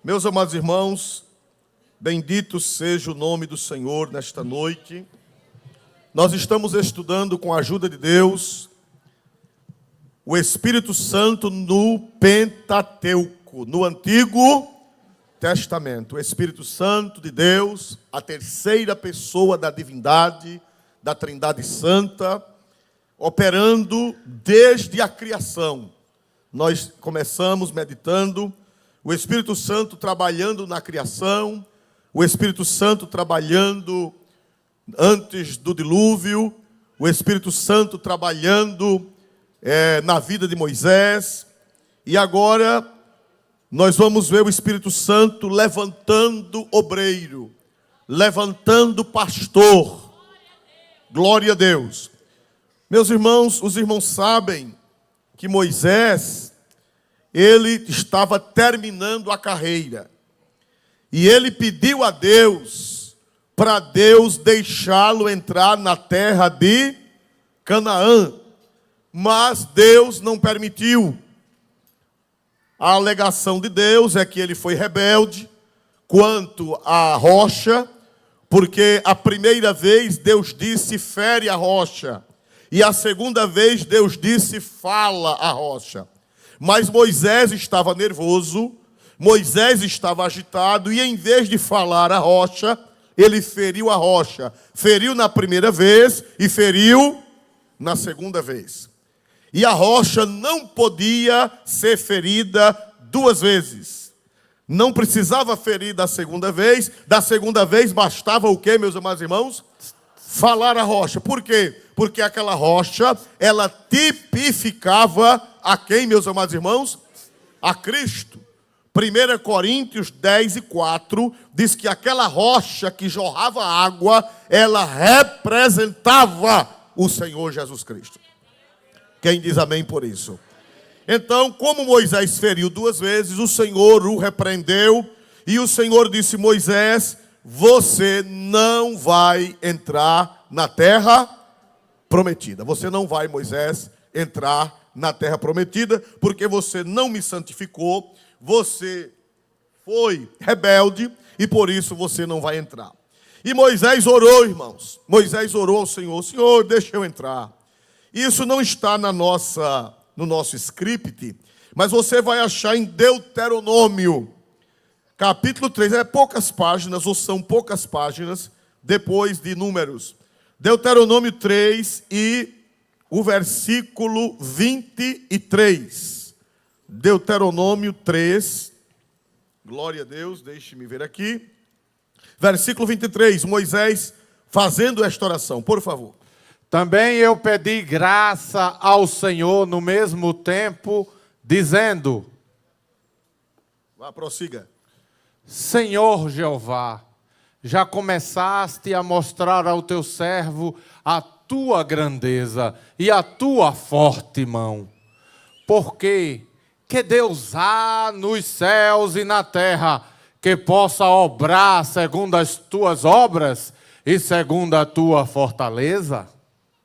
Meus amados irmãos, bendito seja o nome do Senhor nesta noite. Nós estamos estudando com a ajuda de Deus o Espírito Santo no Pentateuco, no Antigo Testamento. O Espírito Santo de Deus, a terceira pessoa da divindade, da Trindade Santa, operando desde a criação. Nós começamos meditando o Espírito Santo trabalhando na criação, o Espírito Santo trabalhando antes do dilúvio, o Espírito Santo trabalhando na vida de Moisés. E agora nós vamos ver o Espírito Santo levantando obreiro, levantando pastor. Glória a Deus. Meus irmãos, os irmãos sabem que Moisés, ele estava terminando a carreira. E ele pediu a Deus, para Deus deixá-lo entrar na terra de Canaã. Mas Deus não permitiu. A alegação de Deus é que ele foi rebelde quanto à rocha, porque a primeira vez Deus disse, fere a rocha. E a segunda vez Deus disse, fala a rocha. Mas Moisés estava nervoso, Moisés estava agitado, e em vez de falar a rocha, ele feriu a rocha. Feriu na primeira vez e feriu na segunda vez. E a rocha não podia ser ferida duas vezes. Não precisava ferir da segunda vez bastava o quê, meus amados irmãos? Falar a rocha. Por quê? Porque aquela rocha, ela tipificava a quem, meus amados irmãos? A Cristo. 1 Coríntios 10:4 diz que aquela rocha que jorrava água, ela representava o Senhor Jesus Cristo. Quem diz amém por isso? Então, como Moisés feriu duas vezes, o Senhor o repreendeu, e o Senhor disse, Moisés, você não vai entrar na terra prometida. Você não vai, Moisés, entrar na terra prometida, porque você não me santificou, você foi rebelde, e por isso você não vai entrar. E Moisés orou, irmãos. Moisés orou ao Senhor, Senhor, deixa eu entrar. Isso não está no nosso script, mas você vai achar em Deuteronômio, capítulo 3, poucas páginas, ou são poucas páginas, depois de Números. Deuteronômio 3 e o versículo 23. Deuteronômio 3, glória a Deus, deixe-me ver aqui. Versículo 23, Moisés fazendo esta oração, por favor. Também eu pedi graça ao Senhor no mesmo tempo, dizendo, vá, prossiga. Senhor Jeová, já começaste a mostrar ao teu servo a tua grandeza e a tua forte mão. Porque que Deus há nos céus e na terra que possa obrar segundo as tuas obras e segundo a tua fortaleza?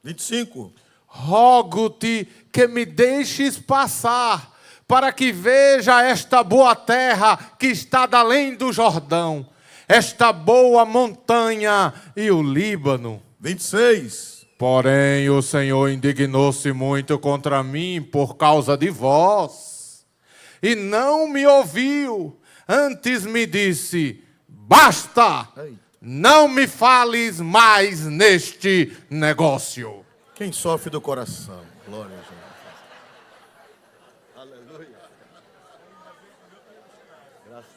25. Rogo-te que me deixes passar, para que veja esta boa terra que está da além do Jordão, esta boa montanha e o Líbano. 26. Porém, o Senhor indignou-se muito contra mim por causa de vós, e não me ouviu, antes me disse, basta, não me fales mais neste negócio. Quem sofre do coração? Glória a Deus. Aleluia. Graças.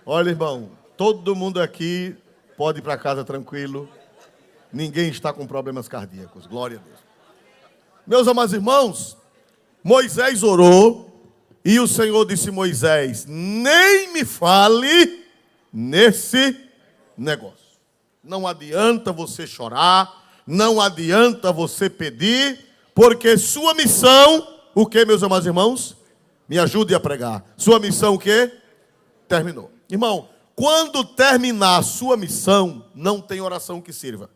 Olha, irmão, todo mundo aqui pode ir para casa tranquilo. Ninguém está com problemas cardíacos. Glória a Deus. Meus amados irmãos, Moisés orou e o Senhor disse, Moisés, nem me fale nesse negócio. Não adianta você chorar, não adianta você pedir, porque sua missão, o que, meus amados irmãos? Me ajude a pregar. Sua missão o quê? Terminou. Irmão, quando terminar a sua missão, não tem oração que sirva.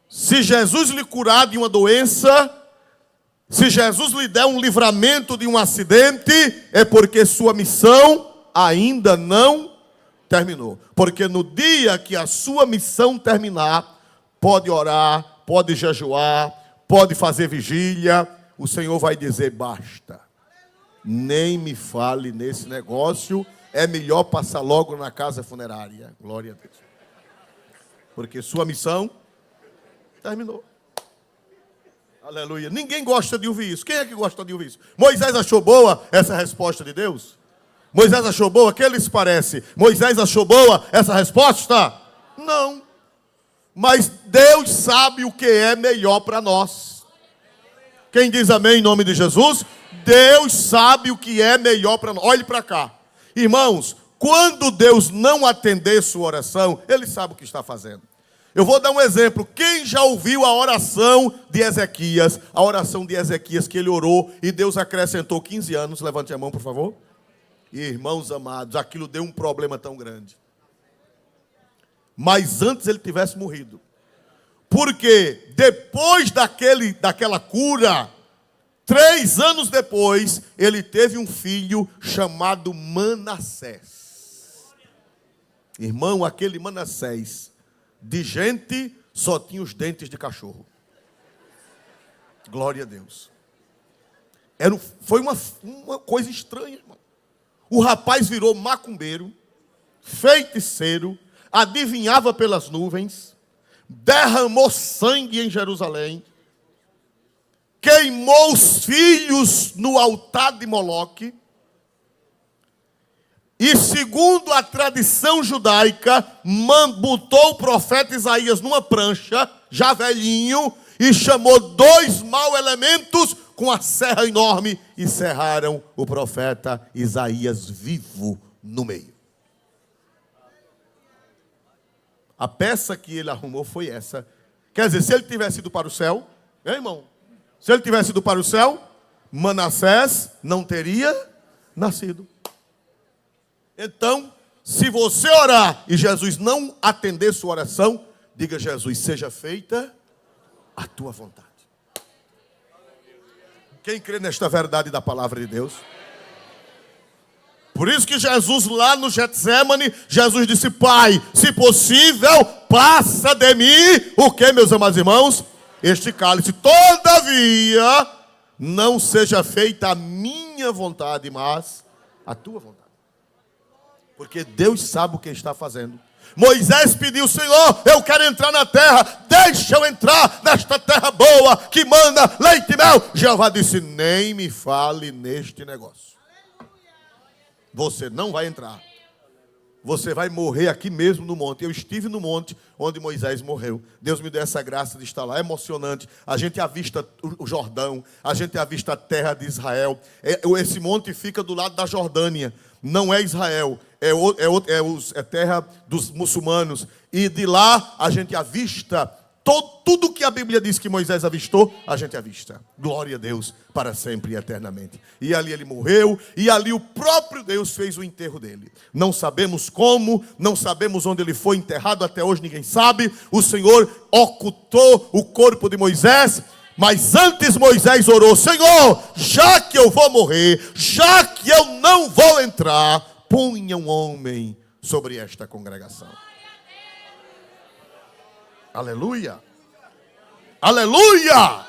Se Jesus lhe curar de uma doença, Se Jesus lhe der um livramento de um acidente, é porque sua missão ainda não terminou. Porque no dia que a sua missão terminar, pode orar, pode jejuar, pode fazer vigília, o Senhor vai dizer: basta. Nem me fale nesse negócio, é melhor passar logo na casa funerária. Glória a Deus. Porque sua missão terminou. Aleluia. Ninguém gosta de ouvir isso. Quem é que gosta de ouvir isso? Moisés achou boa essa resposta de Deus? Moisés achou boa? Que lhes parece? Moisés achou boa essa resposta? Não. Mas Deus sabe o que é melhor para nós. Quem diz amém em nome de Jesus? Deus sabe o que é melhor para nós. Olhe para cá. Irmãos, quando Deus não atender sua oração, Ele sabe o que está fazendo. Eu vou dar um exemplo. Quem já ouviu a oração de Ezequias? A oração de Ezequias que ele orou e Deus acrescentou 15 anos. Levante a mão, por favor. Irmãos amados, aquilo deu um problema tão grande. Mas antes ele tivesse morrido. Porque depois daquela cura, 3 anos depois, ele teve um filho chamado Manassés. Irmão, aquele Manassés, de gente, só tinha os dentes de cachorro. Glória a Deus. Foi uma coisa estranha, irmão. O rapaz virou macumbeiro, feiticeiro, adivinhava pelas nuvens, derramou sangue em Jerusalém, queimou os filhos no altar de Moloque, e segundo a tradição judaica, botou o profeta Isaías numa prancha, já velhinho, e chamou 2 mau elementos com a serra enorme e serraram o profeta Isaías vivo no meio. A peça que ele arrumou foi essa. Quer dizer, se ele tivesse ido para o céu, hein, irmão? Se ele tivesse ido para o céu, Manassés não teria nascido. Então, se você orar e Jesus não atender sua oração, diga: Jesus, seja feita a tua vontade. Quem crê nesta verdade da palavra de Deus? Por isso que Jesus lá no Getsemane, Jesus disse: Pai, se possível, passa de mim, o que, meus amados irmãos? Este cálice. Todavia, não seja feita a minha vontade, mas a tua vontade. Porque Deus sabe o que está fazendo. Moisés pediu: Senhor, eu quero entrar na terra, deixa eu entrar nesta terra boa, que manda leite e mel. Jeová disse: nem me fale neste negócio. Você não vai entrar. Você vai morrer aqui mesmo no monte. Eu estive no monte onde Moisés morreu. Deus me deu essa graça de estar lá. É emocionante. A gente avista o Jordão. A gente avista a terra de Israel. Esse monte fica do lado da Jordânia. Não é Israel. É terra dos muçulmanos. E de lá a gente avista tudo que a Bíblia diz que Moisés avistou, a gente avista. Glória a Deus para sempre e eternamente. E ali ele morreu, e ali o próprio Deus fez o enterro dele. Não sabemos como, não sabemos onde ele foi enterrado, até hoje ninguém sabe. O Senhor ocultou o corpo de Moisés, mas antes Moisés orou: Senhor, já que eu vou morrer, já que eu não vou entrar, ponha um homem sobre esta congregação. Aleluia! Aleluia!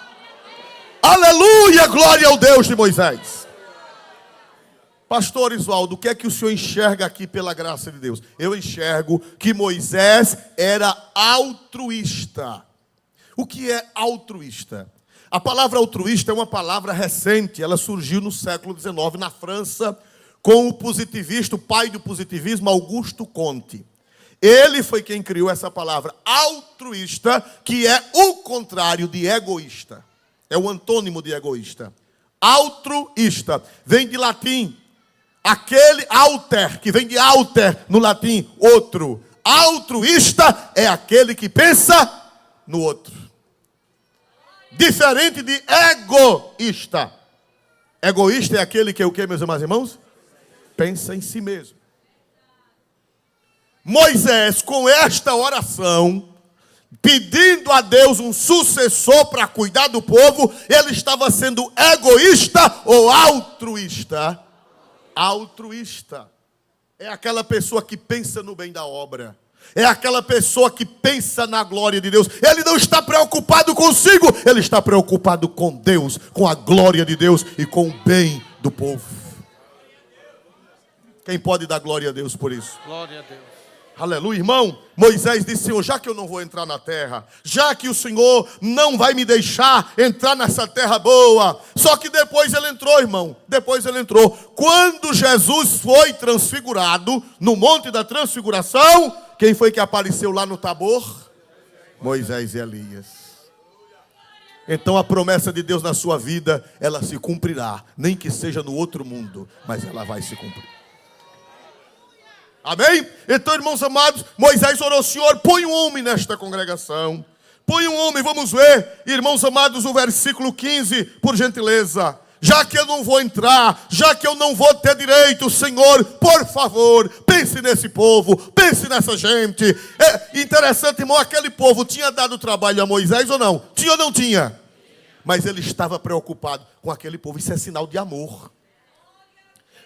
Aleluia! Glória ao Deus de Moisés. Pastor Isualdo, o que é que o senhor enxerga aqui pela graça de Deus? Eu enxergo que Moisés era altruísta. O que é altruísta? A palavra altruísta é uma palavra recente. Ela surgiu no século XIX na França com o positivista, o pai do positivismo, Auguste Comte. Ele foi quem criou essa palavra altruísta, que é o contrário de egoísta. É o antônimo de egoísta. Altruísta vem de latim. Aquele alter, que vem de alter no latim, outro. Altruísta é aquele que pensa no outro. Diferente de egoísta. Egoísta é aquele que é o que, meus amados irmãos? Pensa em si mesmo. Moisés, com esta oração, pedindo a Deus um sucessor para cuidar do povo, ele estava sendo egoísta ou altruísta? Altruísta. É aquela pessoa que pensa no bem da obra. É aquela pessoa que pensa na glória de Deus. Ele não está preocupado consigo, ele está preocupado com Deus, com a glória de Deus e com o bem do povo. Quem pode dar glória a Deus por isso? Glória a Deus. Aleluia, irmão. Moisés disse: Senhor, já que eu não vou entrar na terra, já que o Senhor não vai me deixar entrar nessa terra boa. Só que depois ele entrou, irmão. Depois ele entrou. Quando Jesus foi transfigurado no Monte da Transfiguração, quem foi que apareceu lá no Tabor? Moisés e Elias. Então a promessa de Deus na sua vida, ela se cumprirá. Nem que seja no outro mundo, mas ela vai se cumprir. Amém? Então, irmãos amados, Moisés orou: Senhor, põe um homem nesta congregação. Põe um homem, vamos ver, irmãos amados, o versículo 15, por gentileza. Já que eu não vou entrar, já que eu não vou ter direito, Senhor, por favor, pense nesse povo, pense nessa gente. É interessante, irmão, aquele povo tinha dado trabalho a Moisés ou não? Tinha ou não tinha? Mas ele estava preocupado com aquele povo. Isso é sinal de amor.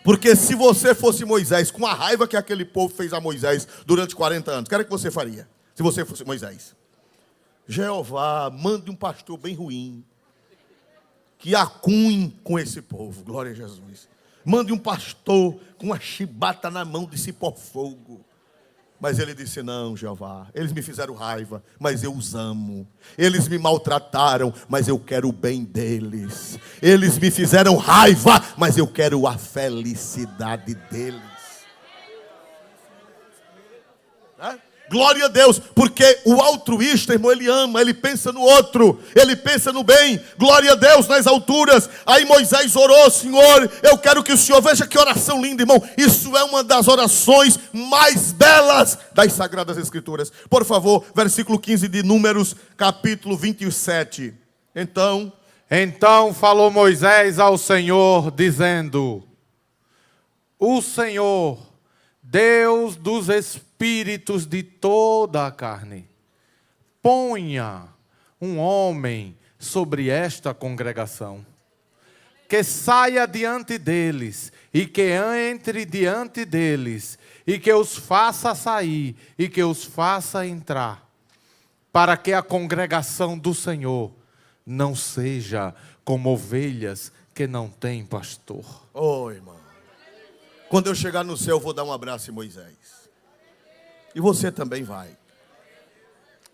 Porque se você fosse Moisés, com a raiva que aquele povo fez a Moisés durante 40 anos, o que era que você faria? Se você fosse Moisés: Jeová, mande um pastor bem ruim, que acunhe com esse povo, glória a Jesus. Mande um pastor com uma chibata na mão de cipó fogo. Mas ele disse: não, Jeová, eles me fizeram raiva, mas eu os amo. Eles me maltrataram, mas eu quero o bem deles. Eles me fizeram raiva, mas eu quero a felicidade deles. Glória a Deus, porque o altruísta, irmão, ele ama, ele pensa no outro, ele pensa no bem. Glória a Deus nas alturas. Aí Moisés orou: Senhor, eu quero que o Senhor, veja que oração linda, irmão. Isso é uma das orações mais belas das Sagradas Escrituras. Por favor, versículo 15 de Números, capítulo 27. Então falou Moisés ao Senhor, dizendo: o Senhor, Deus dos espíritos de toda a carne, ponha um homem sobre esta congregação, que saia diante deles, e que entre diante deles, e que os faça sair, e que os faça entrar, para que a congregação do Senhor não seja como ovelhas que não têm pastor. Oh, irmão, quando eu chegar no céu, eu vou dar um abraço em Moisés. E você também vai.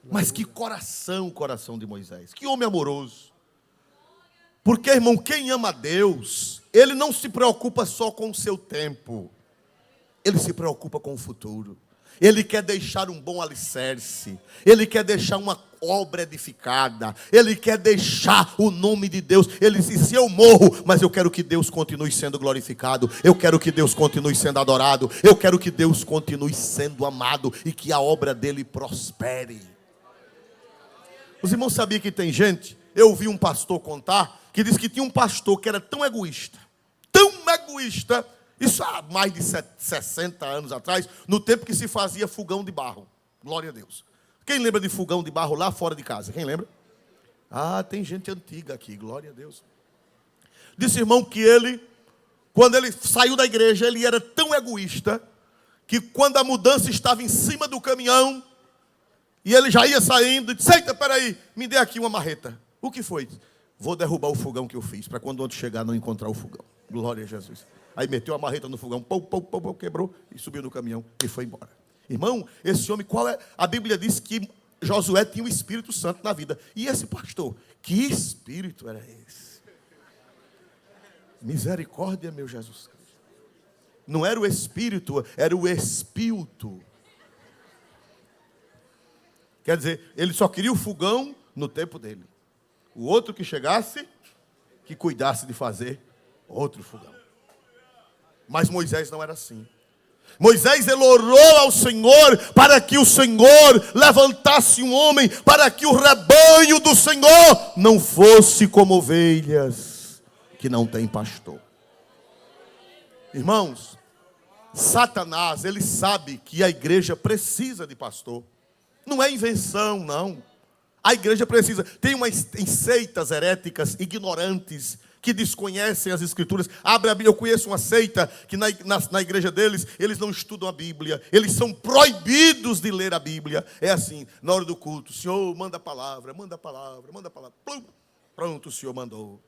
Mas que coração, o coração de Moisés. Que homem amoroso. Porque, irmão, quem ama a Deus, ele não se preocupa só com o seu tempo. Ele se preocupa com o futuro. Ele quer deixar um bom alicerce. Ele quer deixar uma obra edificada. Ele quer deixar o nome de Deus. Ele diz: se eu morro, mas eu quero que Deus continue sendo glorificado. Eu quero que Deus continue sendo adorado. Eu quero que Deus continue sendo amado. E que a obra dele prospere. Os irmãos sabiam que tem gente? Eu ouvi um pastor contar, que disse que tinha um pastor que era tão egoísta, isso há mais de 60 anos atrás, no tempo que se fazia fogão de barro. Glória a Deus. Quem lembra de fogão de barro lá fora de casa? Quem lembra? Ah, tem gente antiga aqui, glória a Deus. Disse, irmão, que ele, quando ele saiu da igreja, ele era tão egoísta, que quando a mudança estava em cima do caminhão, e ele já ia saindo, disse: eita, peraí, me dê aqui uma marreta. O que foi? Vou derrubar o fogão que eu fiz, para quando outro chegar não encontrar o fogão. Glória a Jesus. Aí meteu a marreta no fogão, quebrou e subiu no caminhão e foi embora. Irmão, esse homem, qual é? A Bíblia diz que Josué tinha o Espírito Santo na vida. E esse pastor, que espírito era esse? Misericórdia, meu Jesus Cristo. Não era o Espírito, era o Espírito. Quer dizer, ele só queria o fogão no tempo dele. O outro que chegasse, que cuidasse de fazer outro fogão. Mas Moisés não era assim. Moisés, ele orou ao Senhor para que o Senhor levantasse um homem, para que o rebanho do Senhor não fosse como ovelhas que não têm pastor. Irmãos, Satanás, ele sabe que a igreja precisa de pastor. Não é invenção, não. A igreja precisa. Tem seitas heréticas, ignorantes, que desconhecem as escrituras. Abre a Bíblia. Eu conheço uma seita que na igreja deles, eles não estudam a Bíblia. Eles são proibidos de ler a Bíblia. É assim, na hora do culto, o Senhor manda a palavra, manda a palavra, manda a palavra. Plum, pronto, o Senhor mandou.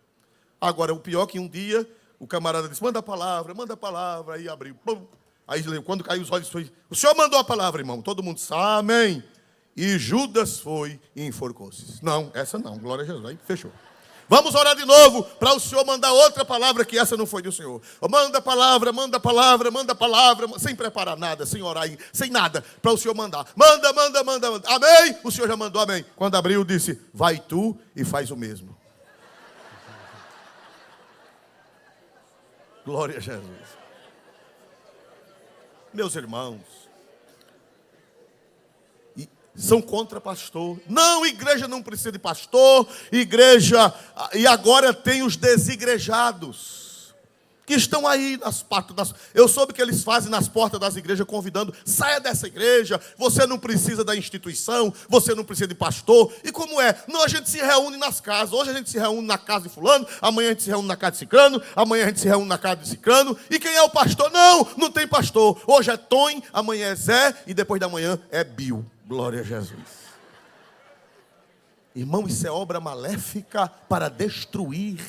Agora, o pior é que um dia, o camarada disse, manda a palavra, aí abriu. Plum. Aí quando caiu os olhos, foi, o Senhor mandou a palavra, irmão. Todo mundo disse, amém. E Judas foi e enforcou-se. Não, essa não, glória a Jesus. Aí fechou. Vamos orar de novo para o Senhor mandar outra palavra, que essa não foi do Senhor. Manda a palavra, sem preparar nada, sem orar, sem nada, para o Senhor mandar. Manda. Amém? O Senhor já mandou, amém. Quando abriu, disse, vai tu e faz o mesmo. Glória a Jesus. Meus irmãos, são contra pastor. Não, igreja não precisa de pastor. Igreja, e agora tem os desigrejados, que estão aí nas portas. Eu soube que eles fazem nas portas das igrejas, convidando, saia dessa igreja, você não precisa da instituição, você não precisa de pastor. E como é? Não, a gente se reúne nas casas. Hoje a gente se reúne na casa de fulano, amanhã a gente se reúne na casa de ciclano, amanhã a gente se reúne na casa de ciclano. E quem é o pastor? Não tem pastor. Hoje é Tom, amanhã é Zé, e depois da manhã é Bill. Glória a Jesus. Irmão, isso é obra maléfica para destruir.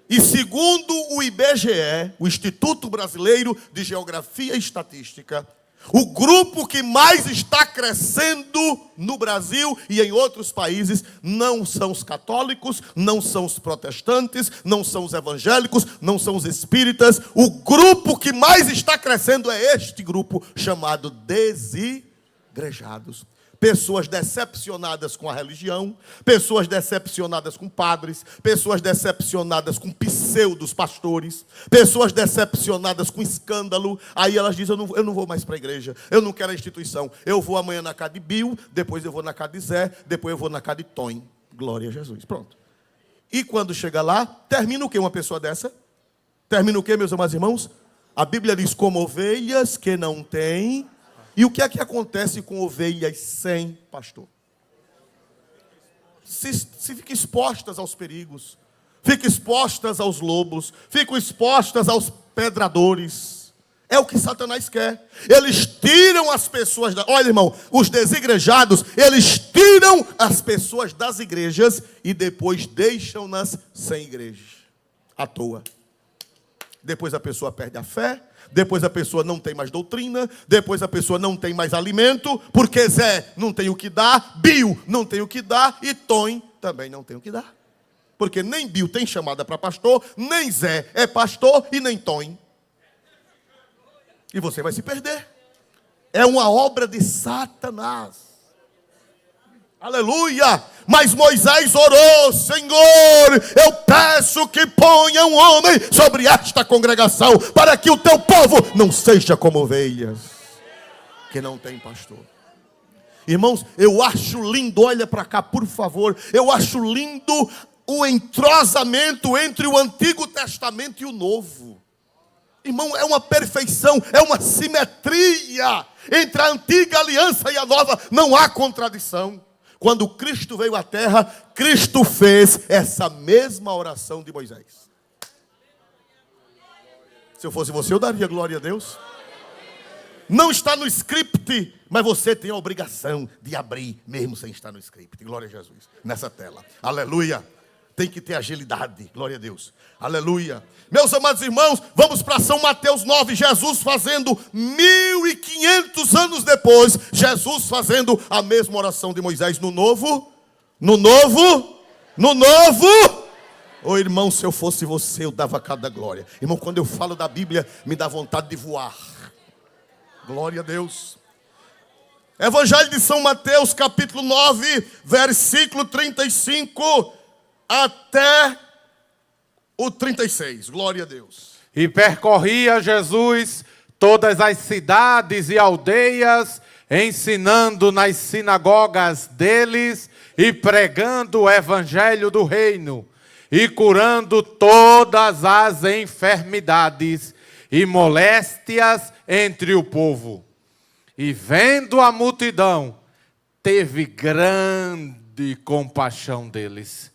E segundo o IBGE, o Instituto Brasileiro de Geografia e Estatística, o grupo que mais está crescendo no Brasil e em outros países não são os católicos, não são os protestantes, não são os evangélicos, não são os espíritas. O grupo que mais está crescendo é este grupo chamado desigrejados. Pessoas decepcionadas com a religião, pessoas decepcionadas com padres, pessoas decepcionadas com pseudos pastores, pessoas decepcionadas com escândalo. Aí elas dizem, eu não vou mais para a igreja, eu não quero a instituição. Eu vou amanhã na casa de Bill, depois eu vou na casa de Zé, depois eu vou na casa de Tom. Glória a Jesus. Pronto. E quando chega lá, termina o que uma pessoa dessa? Termina o que, meus amados irmãos? A Bíblia diz, como ovelhas que não têm. E o que é que acontece com ovelhas sem pastor? Se ficam expostas aos perigos, ficam expostas aos lobos, ficam expostas aos pedradores. É o que Satanás quer. Eles tiram as pessoas olha, irmão, os desigrejados, eles tiram as pessoas das igrejas e depois deixam-nas sem igreja, à toa. Depois a pessoa perde a fé. Depois a pessoa não tem mais doutrina, depois a pessoa não tem mais alimento, porque Zé não tem o que dar, Bill não tem o que dar e Tom também não tem o que dar. Porque nem Bill tem chamada para pastor, nem Zé é pastor e nem Tom. E você vai se perder. É uma obra de Satanás. Aleluia! Mas Moisés orou, Senhor, eu peço que ponha um homem sobre esta congregação, para que o teu povo não seja como ovelhas, que não tem pastor. Irmãos, eu acho lindo, olha para cá, por favor, eu acho lindo o entrosamento entre o Antigo Testamento e o Novo. Irmão, é uma perfeição, é uma simetria entre a antiga aliança e a nova, não há contradição. Quando Cristo veio à terra, Cristo fez essa mesma oração de Moisés. Se eu fosse você, eu daria glória a Deus. Não está no script, mas você tem a obrigação de abrir, mesmo sem estar no script. Glória a Jesus, nessa tela. Aleluia. Tem que ter agilidade, glória a Deus. Aleluia. Meus amados irmãos, vamos para São Mateus 9. Jesus fazendo 1500 anos depois, Jesus fazendo a mesma oração de Moisés no novo. Ô irmão, se eu fosse você, eu dava cada glória. Irmão, quando eu falo da Bíblia, me dá vontade de voar. Glória a Deus. Evangelho de São Mateus, capítulo 9, versículo 35 até o 36, glória a Deus. E percorria Jesus todas as cidades e aldeias, ensinando nas sinagogas deles e pregando o evangelho do reino, e curando todas as enfermidades e moléstias entre o povo. E vendo a multidão, teve grande compaixão deles,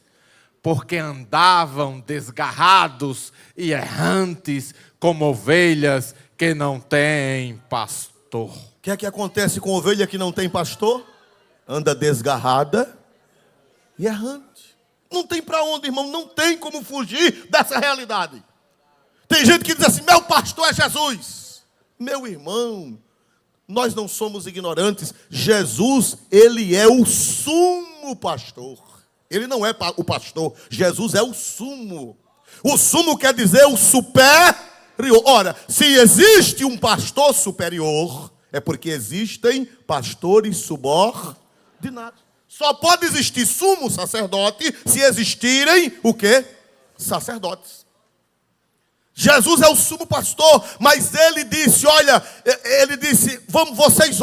porque andavam desgarrados e errantes, como ovelhas que não têm pastor. O que é que acontece com ovelha que não tem pastor? Anda desgarrada e errante. Não tem para onde, irmão, não tem como fugir dessa realidade. Tem gente que diz assim, meu pastor é Jesus. Meu irmão, nós não somos ignorantes. Jesus, ele é o sumo pastor. Ele não é o pastor, Jesus é o sumo. O sumo quer dizer o superior. Ora, se existe um pastor superior, é porque existem pastores subordinados. Só pode existir sumo sacerdote se existirem o quê? Sacerdotes. Jesus é o sumo pastor, mas ele disse, olha, vamos, vocês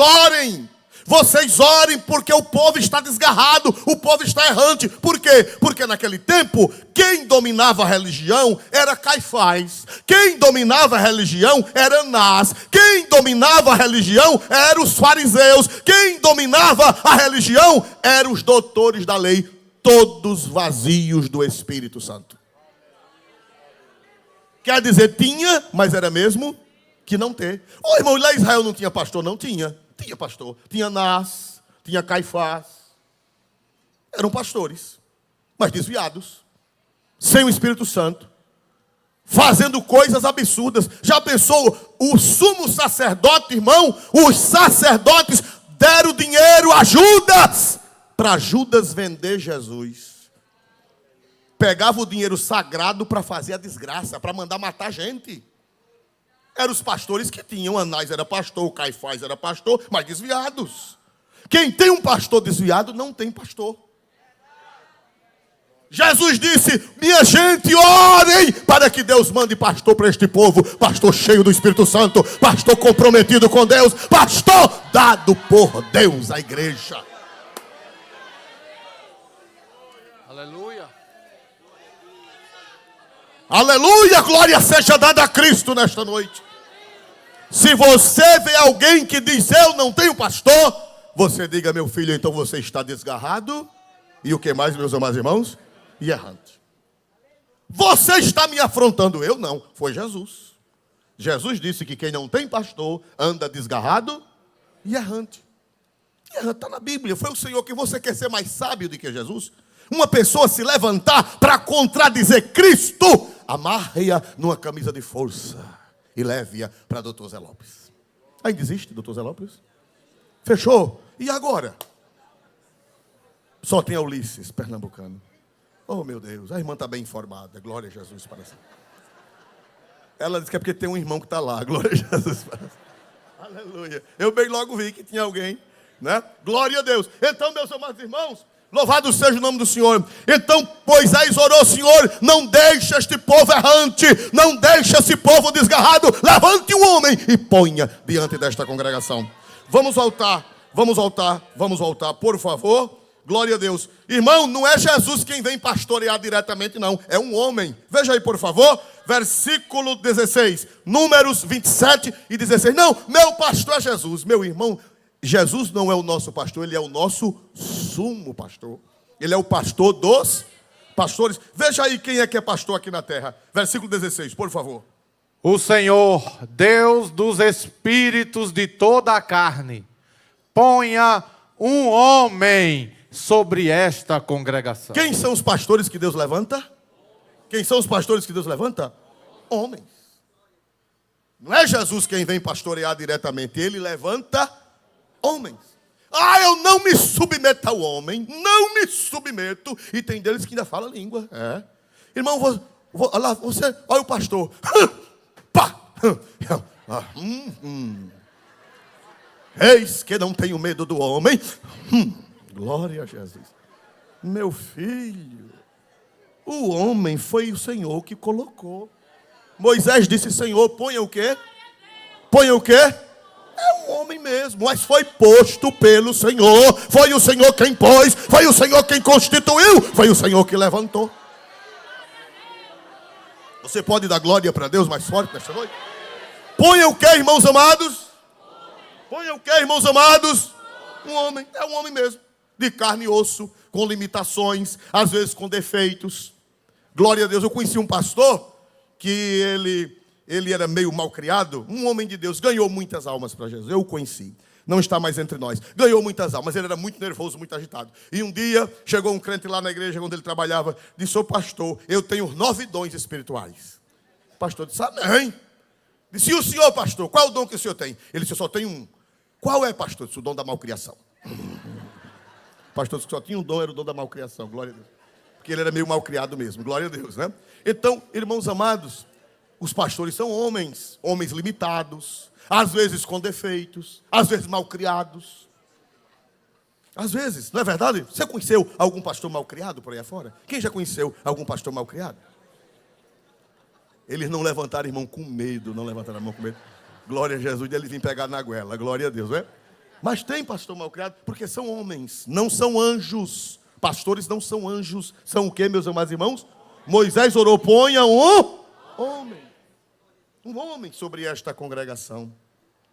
orem porque o povo está desgarrado, o povo está errante. Por quê? Porque naquele tempo, quem dominava a religião era Caifás, quem dominava a religião era Anás, quem dominava a religião eram os fariseus, quem dominava a religião eram os doutores da lei, todos vazios do Espírito Santo. Quer dizer, tinha, mas era mesmo que não ter. Ô irmão, lá em Israel não tinha pastor? Não tinha. Tinha pastor. Tinha Anás, tinha Caifás. Eram pastores, mas desviados, sem o Espírito Santo, fazendo coisas absurdas. Já pensou, o sumo sacerdote, irmão? Os sacerdotes deram dinheiro a Judas, para Judas vender Jesus. Pegava o dinheiro sagrado para fazer a desgraça, para mandar matar gente. Eram os pastores que tinham. Anás era pastor, Caifás era pastor, mas desviados. Quem tem um pastor desviado não tem pastor. Jesus disse, minha gente, orem para que Deus mande pastor para este povo. Pastor cheio do Espírito Santo, pastor comprometido com Deus, pastor dado por Deus à igreja. Aleluia. Aleluia, glória seja dada a Cristo nesta noite. Se você vê alguém que diz, eu não tenho pastor, você diga, meu filho, então você está desgarrado. E o que mais, meus amados irmãos? E errante. Você está me afrontando? Eu não, foi Jesus. Jesus disse que quem não tem pastor anda desgarrado e errante. E errante está na Bíblia. Foi o Senhor. Que você quer ser mais sábio do que Jesus? Uma pessoa se levantar para contradizer Cristo, amarre-a numa camisa de força e leve-a para doutor Zé Lopes. Ainda existe, doutor Zé Lopes? Fechou? E agora? Só tem a Ulisses, pernambucano. Oh, meu Deus, a irmã está bem informada. Glória a Jesus para si. Ela disse que é porque tem um irmão que está lá. Glória a Jesus para si. Aleluia. Eu bem logo vi que tinha alguém, né? Glória a Deus. Então, meus amados irmãos, louvado seja o nome do Senhor. Então Moisés orou, Senhor, não deixe este povo errante, não deixe esse povo desgarrado, levante um homem e ponha diante desta congregação. Vamos voltar, por favor. Glória a Deus. Irmão, não é Jesus quem vem pastorear diretamente, não. É um homem. Veja aí, por favor. Versículo 16. Números 27 e 16. Não, meu pastor é Jesus. Meu irmão, Jesus não é o nosso pastor, ele é o nosso sumo pastor. Ele é o pastor dos pastores. Veja aí quem é que é pastor aqui na terra. Versículo 16, por favor. O Senhor, Deus dos espíritos de toda a carne, ponha um homem sobre esta congregação. Quem são os pastores que Deus levanta? Quem são os pastores que Deus levanta? Homens. Não é Jesus quem vem pastorear diretamente, ele levanta homens. Ah, eu não me submeto ao homem, não me submeto. E tem deles que ainda falam língua. É. Irmão, olha o pastor. Pá. Eis que não tenho medo do homem. Glória a Jesus. Meu filho, o homem foi o Senhor que colocou. Moisés disse, Senhor, ponha o quê? Ponha o quê? É um homem mesmo, mas foi posto pelo Senhor. Foi o Senhor quem pôs, foi o Senhor quem constituiu, foi o Senhor que levantou. Você pode dar glória para Deus mais forte nesta noite? Ponha o quê, irmãos amados? Sonho é o quê, irmãos amados? Um homem, é um homem mesmo. De carne e osso, com limitações, às vezes com defeitos. Glória a Deus. Eu conheci um pastor que ele era meio mal criado, um homem de Deus, ganhou muitas almas para Jesus. Eu o conheci. Não está mais entre nós. Ganhou muitas almas, ele era muito nervoso, muito agitado. E um dia, chegou um crente lá na igreja onde ele trabalhava, disse: ô pastor, eu tenho 9 dons espirituais. O pastor disse: amém. Disse: e o senhor, pastor, qual é o dom que o senhor tem? Ele disse: eu só tenho um. Qual é, pastor? Disse: o dom da malcriação. O pastor disse que só tinha um dom, era o dom da malcriação. Glória a Deus. Porque ele era meio malcriado mesmo. Glória a Deus, né? Então, irmãos amados, os pastores são homens limitados, às vezes com defeitos, às vezes malcriados. Às vezes, não é verdade? Você conheceu algum pastor malcriado por aí afora? Quem já conheceu algum pastor malcriado? Eles não levantaram, irmão, com medo, não levantaram a mão com medo. Glória a Jesus, ele vem pegar na goela, glória a Deus, né? Mas tem pastor malcriado, porque são homens, não são anjos. Pastores não são anjos, são o quê, meus amados irmãos? Moisés orou: ponha um homem sobre esta congregação.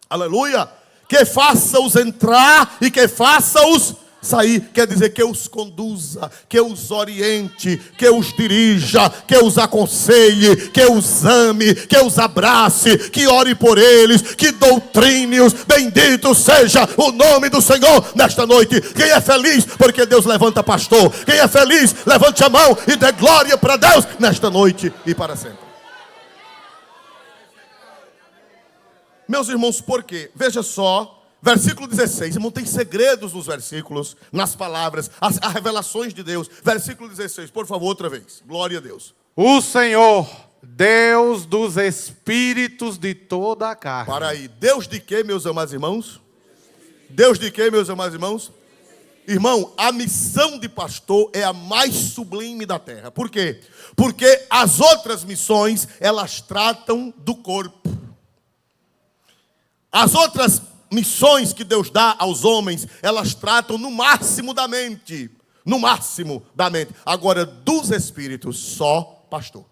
Aleluia! Que faça-os entrar e que faça-os sair. Quer dizer, que os conduza, que os oriente, que os dirija, que os aconselhe, que os ame, que os abrace, que ore por eles, que doutrine-os. Bendito seja o nome do Senhor nesta noite. Quem é feliz porque Deus levanta pastor? Quem é feliz, levante a mão e dê glória para Deus nesta noite e para sempre. Meus irmãos, por quê? Veja só, versículo 16, irmão, tem segredos nos versículos, nas palavras, as revelações de Deus. Versículo 16, por favor, outra vez. Glória a Deus. O Senhor, Deus dos espíritos de toda a carne. Para aí, Deus de quê, meus amados irmãos? Deus de quê, meus amados irmãos? Irmão, a missão de pastor é a mais sublime da terra. Por quê? Porque as outras missões, elas tratam do corpo. As outras missões que Deus dá aos homens, elas tratam no máximo da mente. No máximo da mente. Agora, dos espíritos, só pastor.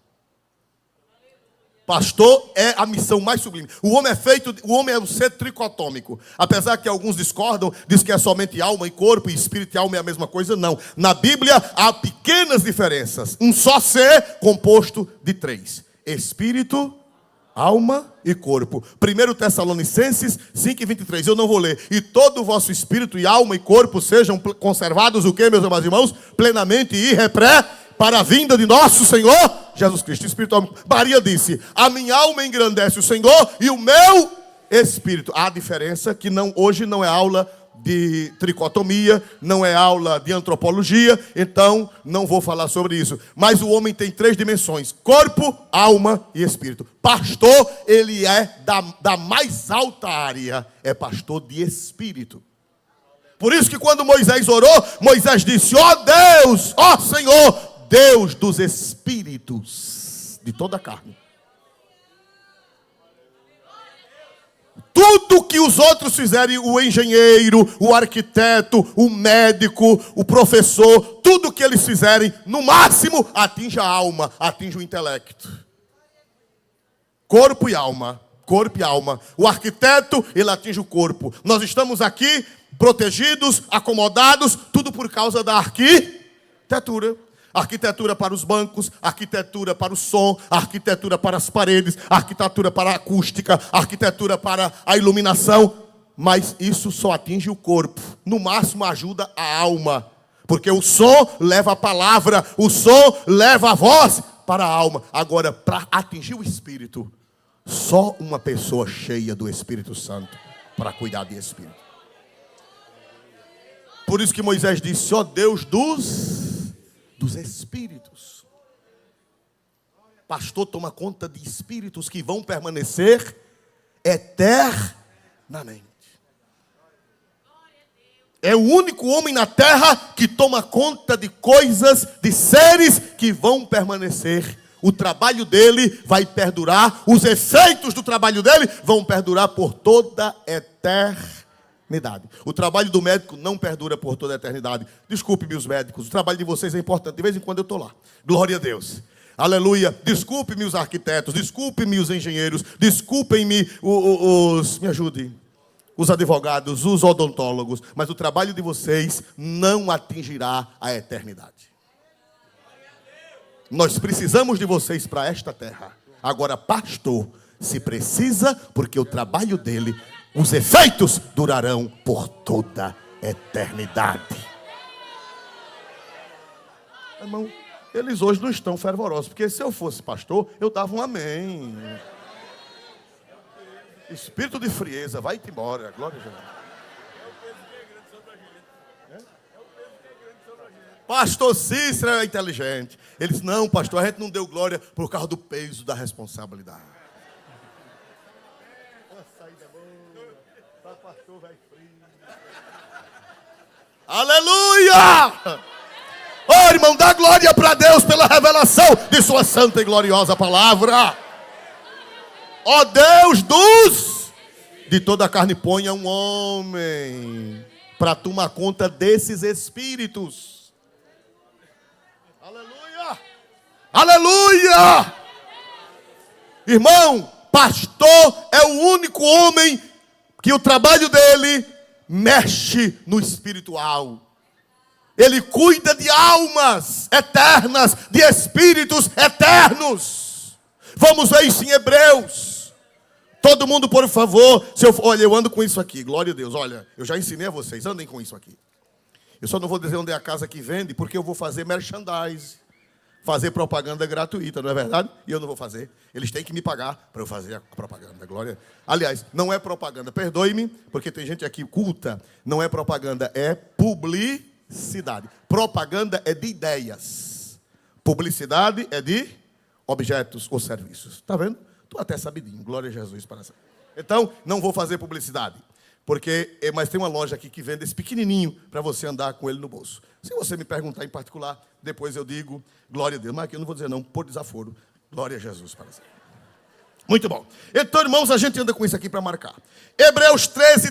Pastor é a missão mais sublime. O homem é um ser tricotômico. Apesar que alguns discordam, diz que é somente alma e corpo, e espírito e alma é a mesma coisa. Não. Na Bíblia há pequenas diferenças. Um só ser composto de 3: espírito, alma e corpo. 1 Tessalonicenses 5:23. Eu não vou ler. E todo o vosso espírito e alma e corpo sejam conservados, o que, meus amados irmãos? Plenamente e para a vinda de nosso Senhor Jesus Cristo. Espírito, Maria disse: a minha alma engrandece o Senhor e o meu espírito. Há diferença que hoje não é aula de tricotomia, não é aula de antropologia, então não vou falar sobre isso. Mas o homem tem 3 dimensões: corpo, alma e espírito. Pastor, ele é da mais alta área, é pastor de espírito. Por isso que quando Moisés orou, Moisés disse: ó Deus, ó Senhor, Deus dos espíritos de toda a carne. Tudo que os outros fizerem, o engenheiro, o arquiteto, o médico, o professor, tudo que eles fizerem, no máximo, atinge a alma, atinge o intelecto. Corpo e alma, corpo e alma. O arquiteto, ele atinge o corpo. Nós estamos aqui protegidos, acomodados, tudo por causa da arquitetura. Arquitetura para os bancos, arquitetura para o som, arquitetura para as paredes, arquitetura para a acústica, arquitetura para a iluminação. Mas isso só atinge o corpo. No máximo ajuda a alma. Porque o som leva a palavra, o som leva a voz para a alma. Agora, para atingir o espírito, só uma pessoa cheia do Espírito Santo para cuidar de espírito. Por isso que Moisés disse: ó Deus dos espíritos. Pastor toma conta de espíritos que vão permanecer eternamente. É o único homem na terra que toma conta de coisas, de seres que vão permanecer. O trabalho dele vai perdurar, os efeitos do trabalho dele vão perdurar por toda a eternidade. O trabalho do médico não perdura por toda a eternidade. Desculpe-me os médicos, o trabalho de vocês é importante. De vez em quando eu estou lá. Glória a Deus. Aleluia. Desculpe-me os arquitetos, desculpe-me os engenheiros, desculpem-me me ajudem. os advogados, os odontólogos, mas o trabalho de vocês não atingirá a eternidade. Nós precisamos de vocês para esta terra. Agora, pastor, se precisa, porque o trabalho dele, os efeitos durarão por toda a eternidade. Irmão, eles hoje não estão fervorosos, porque se eu fosse pastor, eu dava um amém. Espírito de frieza, vai-te embora, glória a Deus. Pastor Cícero é inteligente. Ele disse, não, pastor, a gente não deu glória por causa do peso da responsabilidade. Aleluia! Oh, irmão, dá glória para Deus pela revelação de sua santa e gloriosa palavra. Ó Deus de toda a carne, ponha um homem para tomar conta desses espíritos. Aleluia! Aleluia! Irmão, pastor é o único homem que o trabalho dele mexe no espiritual. Ele cuida de almas eternas, de espíritos eternos. Vamos ver isso em Hebreus. Todo mundo, por favor. Olha, eu ando com isso aqui, glória a Deus. Olha, eu já ensinei a vocês, andem com isso aqui. Eu só não vou dizer onde é a casa que vende, porque eu vou fazer merchandise. Fazer propaganda gratuita, não é verdade? E eu não vou fazer. Eles têm que me pagar para eu fazer a propaganda, glória. Aliás, não é propaganda, perdoe-me, porque tem gente aqui culta. Não é propaganda, é publicidade. Propaganda é de ideias. Publicidade é de objetos ou serviços. Está vendo? Tu até sabidinho, glória a Jesus. Então, não vou fazer publicidade. Mas tem uma loja aqui que vende esse pequenininho para você andar com ele no bolso. Se você me perguntar em particular, depois eu digo, glória a Deus. Mas aqui eu não vou dizer não, por desaforo. Glória a Jesus. Muito bom. Então, irmãos, a gente anda com isso aqui para marcar. Hebreus 13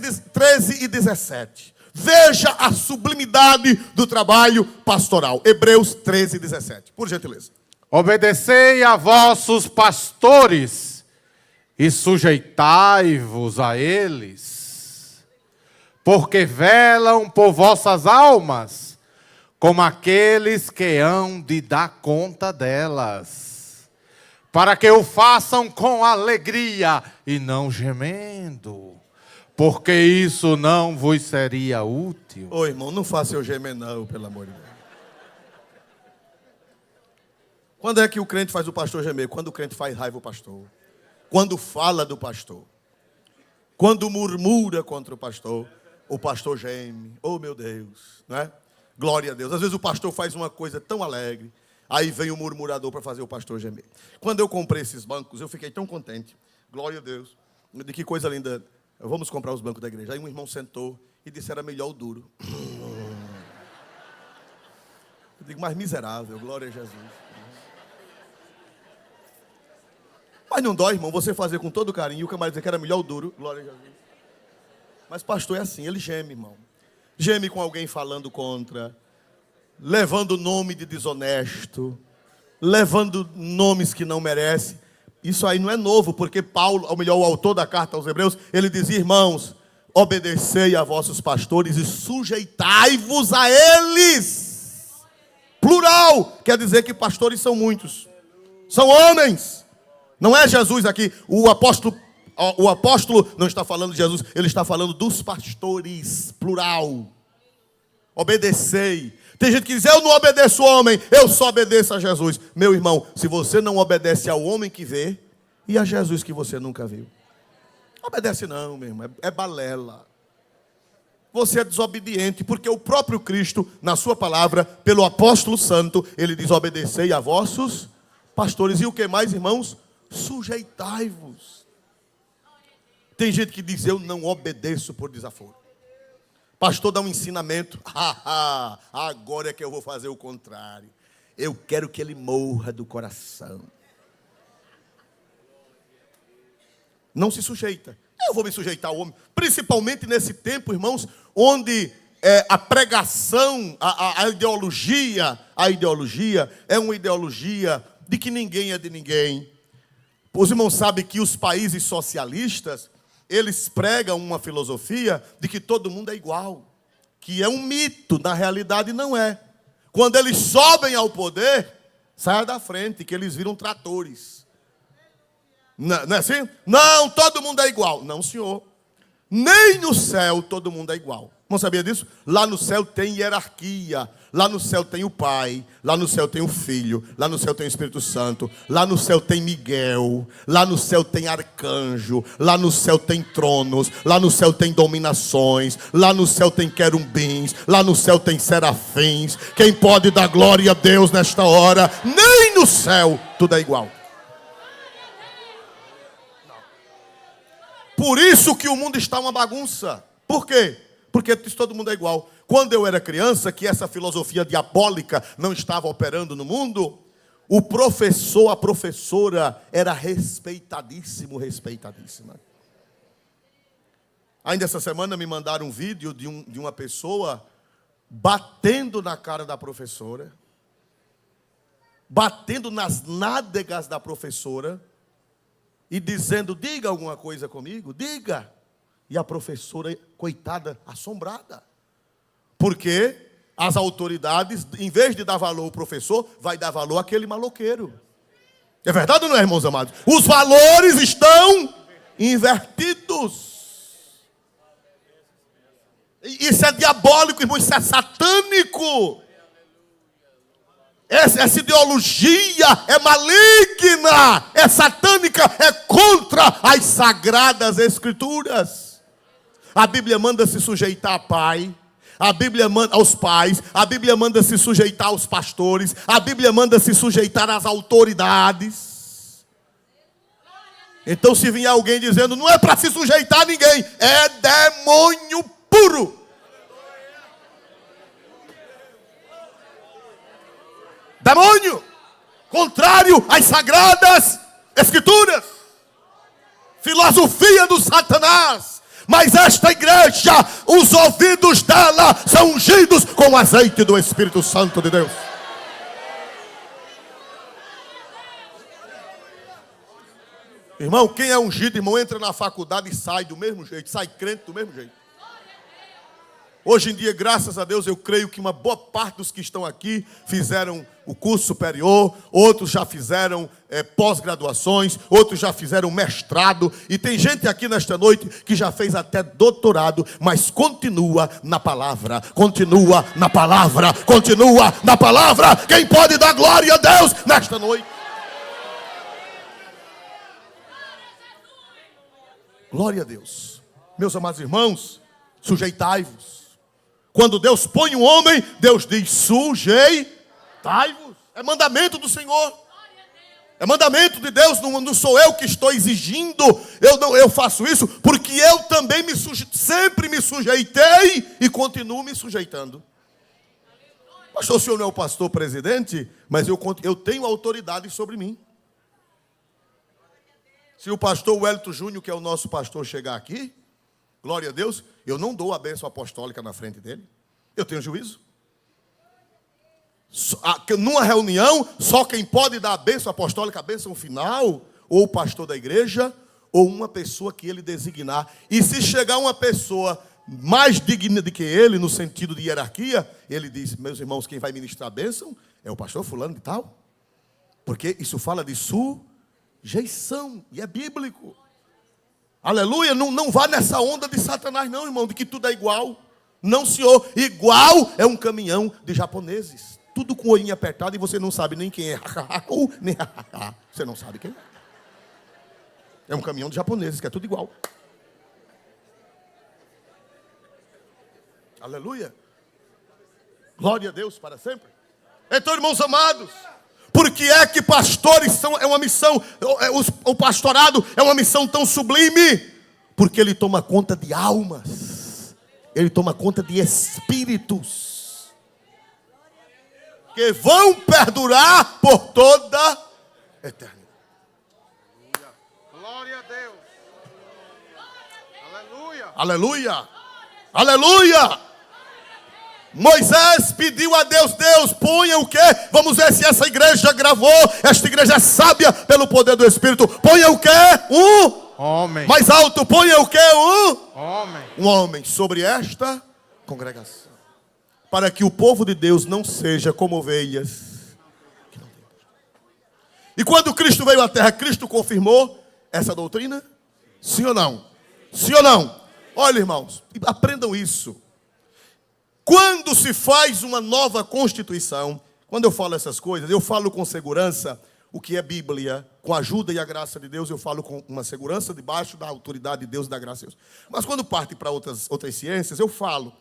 e 17. Veja a sublimidade do trabalho pastoral. Hebreus 13 e 17. Por gentileza. Obedecei a vossos pastores e sujeitai-vos a eles, porque velam por vossas almas, como aqueles que hão de dar conta delas, para que o façam com alegria e não gemendo, porque isso não vos seria útil. Ô irmão, não faça eu gemer não, pelo amor de Deus. Quando é que o crente faz o pastor gemer? Quando o crente faz raiva o pastor. Quando fala do pastor. Quando murmura contra o pastor geme. Oh, meu Deus, não é? Glória a Deus. Às vezes o pastor faz uma coisa tão alegre, aí vem o murmurador para fazer o pastor gemer. Quando eu comprei esses bancos, eu fiquei tão contente. Glória a Deus. De que coisa linda. Vamos comprar os bancos da igreja. Aí um irmão sentou e disse, era melhor o duro. Eu digo, mas miserável, glória a Jesus. Mas não dói, irmão, você fazer com todo carinho, e o camarada dizer que era melhor o duro, glória a Jesus. Mas pastor é assim, ele geme, irmão. Geme com alguém falando contra, levando nome de desonesto, levando nomes que não merece. Isso aí não é novo, porque Paulo, ou melhor, o autor da carta aos Hebreus, ele dizia, irmãos, obedecei a vossos pastores e sujeitai-vos a eles. Plural, quer dizer que pastores são muitos. São homens. Não é Jesus aqui. O apóstolo não está falando de Jesus, ele está falando dos pastores, plural. Obedecei. Tem gente que diz, eu não obedeço ao homem, eu só obedeço a Jesus. Meu irmão, se você não obedece ao homem que vê, e a Jesus que você nunca viu? Obedece não, meu irmão, é balela. Você é desobediente, porque o próprio Cristo, na sua palavra, pelo apóstolo santo, ele diz, obedecei a vossos pastores. E o que mais, irmãos? Sujeitai-vos. Tem gente que diz, eu não obedeço por desaforo. Pastor dá um ensinamento, agora é que eu vou fazer o contrário. Eu quero que ele morra do coração. Não se sujeita. Eu vou me sujeitar ao homem. Principalmente nesse tempo, irmãos, onde a pregação, a ideologia é uma ideologia de que ninguém é de ninguém. Os irmãos sabem que os países socialistas, eles pregam uma filosofia de que todo mundo é igual, que é um mito, na realidade não é. Quando eles sobem ao poder, saia da frente, que eles viram tratores. Não é assim? Não, todo mundo é igual. Não, senhor. Nem no céu todo mundo é igual. Não sabia disso? Lá no céu tem hierarquia. Lá no céu tem o Pai. Lá no céu tem o Filho. Lá no céu tem o Espírito Santo. Lá no céu tem Miguel. Lá no céu tem arcanjo. Lá no céu tem tronos. Lá no céu tem dominações. Lá no céu tem querubins. Lá no céu tem serafins. Quem pode dar glória a Deus nesta hora? Nem no céu tudo é igual. Por isso que o mundo está uma bagunça. Por quê? Porque todo mundo é igual. Quando eu era criança, que essa filosofia diabólica não estava operando no mundo, o professor, a professora era respeitadíssima. Ainda essa semana me mandaram um vídeo de uma pessoa batendo na cara da professora, batendo nas nádegas da professora e dizendo: diga alguma coisa comigo, diga. E a professora, coitada, assombrada. Porque as autoridades, em vez de dar valor ao professor, vai dar valor àquele maloqueiro. É verdade ou não é, irmãos amados? Os valores estão invertidos. Isso é diabólico, irmão, isso é satânico. Essa ideologia é maligna, é satânica, é contra as sagradas escrituras. A Bíblia manda se sujeitar ao pai, a Bíblia manda aos pais, a Bíblia manda se sujeitar aos pastores, a Bíblia manda se sujeitar às autoridades. Então, se vier alguém dizendo não é para se sujeitar a ninguém, é demônio puro. Demônio, contrário às sagradas escrituras, filosofia do Satanás. Mas esta igreja, os ouvidos dela são ungidos com o azeite do Espírito Santo de Deus. Irmão, quem é ungido, irmão, entra na faculdade e sai do mesmo jeito, sai crente do mesmo jeito. Hoje em dia, graças a Deus, eu creio que uma boa parte dos que estão aqui fizeram o curso superior, outros já fizeram pós-graduações, outros já fizeram mestrado, e tem gente aqui nesta noite que já fez até doutorado, mas continua na palavra, continua na palavra, continua na palavra. Quem pode dar glória a Deus nesta noite? Glória a Deus. Meus amados irmãos, sujeitai-vos. Quando Deus põe um homem, Deus diz: sujeitai-vos. É mandamento do Senhor. É mandamento de Deus. Não sou eu que estou exigindo. Eu faço isso porque eu também sempre me sujeitei e continuo me sujeitando. Pastor, o senhor não é o pastor presidente, mas eu tenho autoridade sobre mim. Se o pastor Wellington Júnior, que é o nosso pastor, chegar aqui, glória a Deus, eu não dou a bênção apostólica na frente dele. Eu tenho juízo. Numa reunião, só quem pode dar a bênção apostólica, a bênção final, ou o pastor da igreja, ou uma pessoa que ele designar. E se chegar uma pessoa mais digna do que ele, no sentido de hierarquia, ele diz: meus irmãos, quem vai ministrar a bênção é o pastor fulano de tal. Porque isso fala de sujeição, e é bíblico. Aleluia, não vá nessa onda de Satanás não, irmão, de que tudo é igual. Não, senhor, igual é um caminhão de japoneses. Tudo com o olhinho apertado e você não sabe nem quem é. Nem você não sabe quem é. É um caminhão de japoneses, que é tudo igual. Aleluia. Glória a Deus para sempre. Então, irmãos amados, por que é que pastores é uma missão, o pastorado é uma missão tão sublime? Porque ele toma conta de almas, ele toma conta de espíritos, que vão perdurar por toda a eternidade. Glória a Deus. Aleluia. Aleluia. Aleluia. Moisés pediu a Deus: Deus, ponha o quê? Vamos ver se essa igreja gravou. Esta igreja é sábia pelo poder do Espírito. Ponha o quê? Homem. Mais alto, ponha o quê? Homem. Um homem sobre esta congregação. Para que o povo de Deus não seja como ovelhas. E quando Cristo veio à terra, Cristo confirmou essa doutrina? Sim ou não? Sim ou não? Olha, irmãos, aprendam isso. Quando se faz uma nova Constituição, quando eu falo essas coisas, eu falo com segurança o que é Bíblia, com a ajuda e a graça de Deus, eu falo com uma segurança debaixo da autoridade de Deus e da graça de Deus. Mas quando parte para outras ciências, eu falo,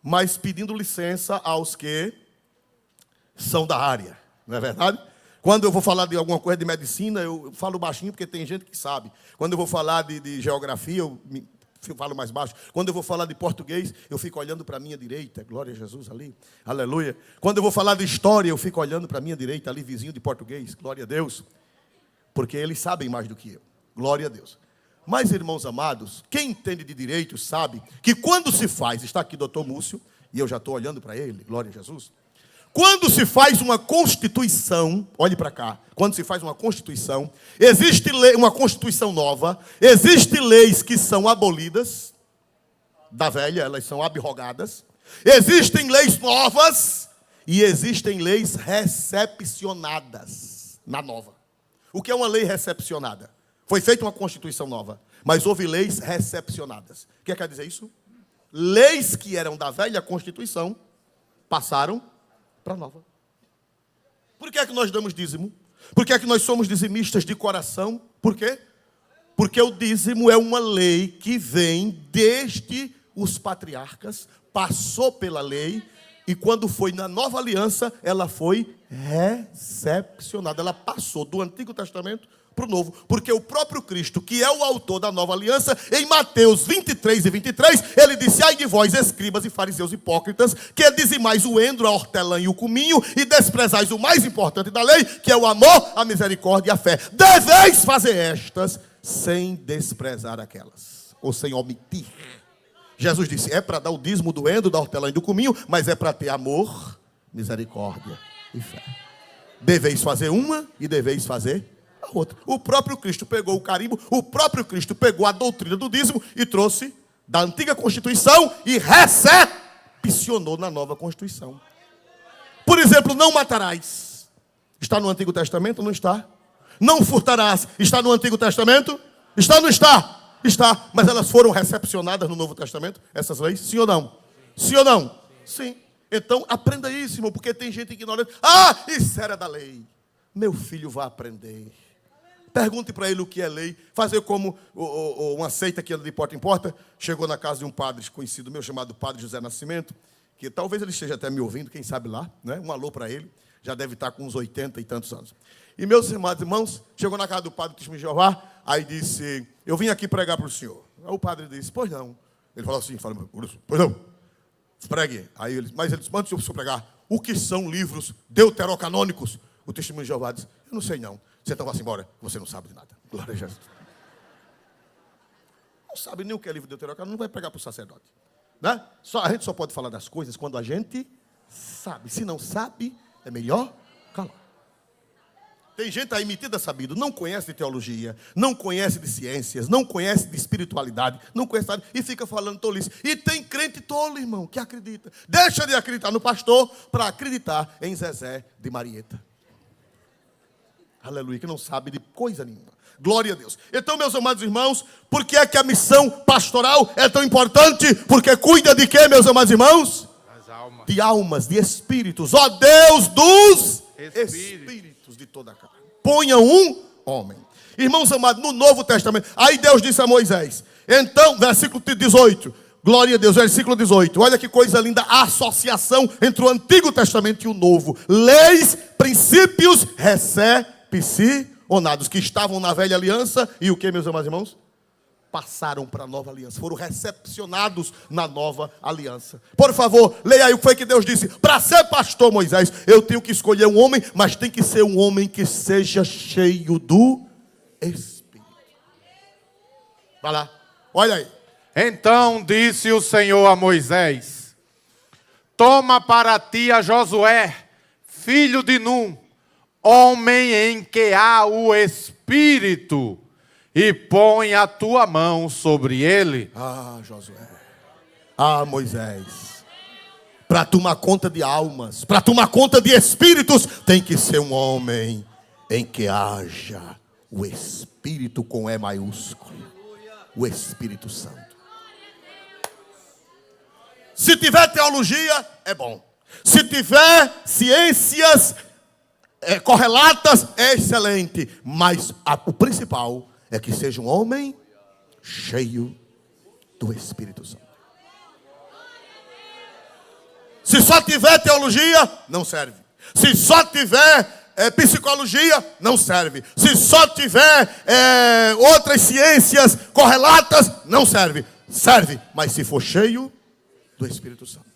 mas pedindo licença aos que são da área, não é verdade? Quando eu vou falar de alguma coisa de medicina, eu falo baixinho, porque tem gente que sabe. Quando eu vou falar de geografia, eu falo mais baixo. Quando eu vou falar de português, eu fico olhando para a minha direita. Glória a Jesus ali. Aleluia. Quando eu vou falar de história, eu fico olhando para a minha direita, ali vizinho de português. Glória a Deus. Porque eles sabem mais do que eu. Glória a Deus. Mas, irmãos amados, quem entende de direito sabe que quando se faz, está aqui doutor Múcio, e eu já estou olhando para ele, glória a Jesus. Quando se faz uma Constituição, olhe para cá, quando se faz uma Constituição, existe lei, uma Constituição nova, existem leis que são abolidas, da velha, elas são abrogadas, existem leis novas e existem leis recepcionadas na nova. O que é uma lei recepcionada? Foi feita uma Constituição nova, mas houve leis recepcionadas. O que quer dizer isso? Leis que eram da velha Constituição passaram para a nova. Por que é que nós damos dízimo? Por que é que nós somos dizimistas de coração? Por quê? Porque o dízimo é uma lei que vem desde os patriarcas, passou pela lei, e quando foi na nova aliança, ela foi recepcionada. Ela passou do Antigo Testamento para o Novo, porque o próprio Cristo, que é o autor da nova aliança, em Mateus 23 e 23, ele disse: ai de vós, escribas e fariseus hipócritas, que dizimais o endro, a hortelã e o cominho, e desprezais o mais importante da lei, que é o amor, a misericórdia e a fé. Deveis fazer estas, sem desprezar aquelas, ou sem omitir. Jesus disse, é para dar o dízimo do endro, da hortelã e do cominho, mas é para ter amor, misericórdia e fé. Deveis fazer uma e deveis fazer a outra. O próprio Cristo pegou o carimbo, o próprio Cristo pegou a doutrina do dízimo e trouxe da antiga Constituição e recepcionou na nova Constituição. Por exemplo, não matarás. Está no Antigo Testamento ou não está? Não furtarás. Está no Antigo Testamento? Está ou não está? Está. Mas elas foram recepcionadas no Novo Testamento, essas leis? Sim ou não? Sim ou não? Sim. Então, aprenda isso, irmão, porque tem gente ignorante. Ah, isso era da lei. Meu filho vai aprender. Pergunte para ele o que é lei. Fazer como uma seita que anda de porta em porta. Chegou na casa de um padre conhecido meu, chamado Padre José Nascimento, que talvez ele esteja até me ouvindo, quem sabe lá, né? Um alô para ele. Já deve estar com uns 80 e tantos anos. E meus amados irmãos, chegou na casa do padre Testemunho de Jeová, aí disse, eu vim aqui pregar para o senhor. Aí o padre disse, pois não. Ele falou assim, pois não, pregue. Aí ele, mas ele disse, manda o senhor pregar. O que são livros deuterocanônicos? O Testemunho de Jeová disse, eu não sei não. Você então vai embora, você não sabe de nada. Glória a Jesus. Não sabe nem o que é livro deuterocanônico, não vai pregar para o sacerdote. Né? A gente só pode falar das coisas quando a gente sabe. Se não sabe, é melhor calar. Tem gente aí metida sabido, não conhece de teologia, não conhece de ciências, não conhece de espiritualidade, não conhece nada, e fica falando tolice. E tem crente tolo, irmão, que acredita. Deixa de acreditar no pastor para acreditar em Zezé de Marieta. Aleluia, que não sabe de coisa nenhuma. Glória a Deus. Então, meus amados irmãos, por que é que a missão pastoral é tão importante? Porque cuida de quê, meus amados irmãos? Das almas. De almas, de espíritos. Ó Deus dos espíritos de toda a carne. Ponha um homem. Irmãos amados, no Novo Testamento, aí Deus disse a Moisés. Então, versículo 18. Glória a Deus, versículo 18. Olha que coisa linda, a associação entre o Antigo Testamento e o Novo. Leis, princípios, recepcionados, que estavam na velha aliança. E o que, meus amados irmãos? Passaram para a nova aliança. Foram recepcionados na nova aliança. Por favor, leia aí o que foi que Deus disse. Para ser pastor, Moisés, eu tenho que escolher um homem, mas tem que ser um homem que seja cheio do Espírito. Vai lá, olha aí. Então disse o Senhor a Moisés: toma para ti a Josué, filho de Num, homem em que há o Espírito, e põe a tua mão sobre ele. Ah, Josué. Ah, Moisés. Para tomar conta de almas, para tomar conta de espíritos, tem que ser um homem em que haja o Espírito com E maiúsculo. O Espírito Santo. Se tiver teologia, é bom. Se tiver ciências correlatas, é excelente. Mas o principal é que seja um homem cheio do Espírito Santo. Se só tiver teologia, não serve. Se só tiver psicologia, não serve. Se só tiver outras ciências correlatas, não serve. Serve, mas se for cheio do Espírito Santo.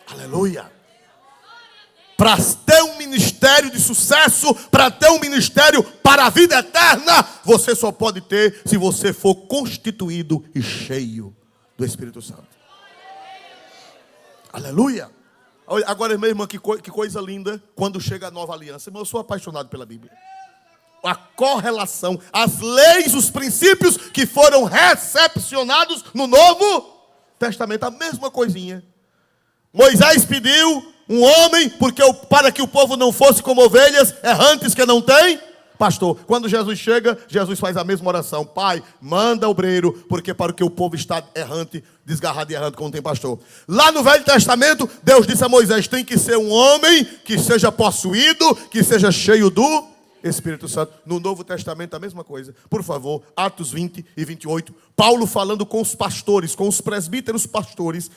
Aleluia. Para ter um ministério de sucesso, para ter um ministério para a vida eterna, você só pode ter se você for constituído e cheio do Espírito Santo. Aleluia. Agora, meu irmão, que coisa linda quando chega a nova aliança. Irmão, eu sou apaixonado pela Bíblia. A correlação, as leis, os princípios que foram recepcionados no Novo Testamento. A mesma coisinha. Moisés pediu um homem para que o povo não fosse como ovelhas errantes que não têm pastor. Quando Jesus chega, Jesus faz a mesma oração. Pai, manda obreiro, porque para que o povo está errante, desgarrado e errante, como não tem pastor. Lá no Velho Testamento, Deus disse a Moisés, tem que ser um homem que seja possuído, que seja cheio do Espírito Santo. No Novo Testamento, a mesma coisa. Por favor, Atos 20 e 28. Paulo falando com os pastores, com os presbíteros pastores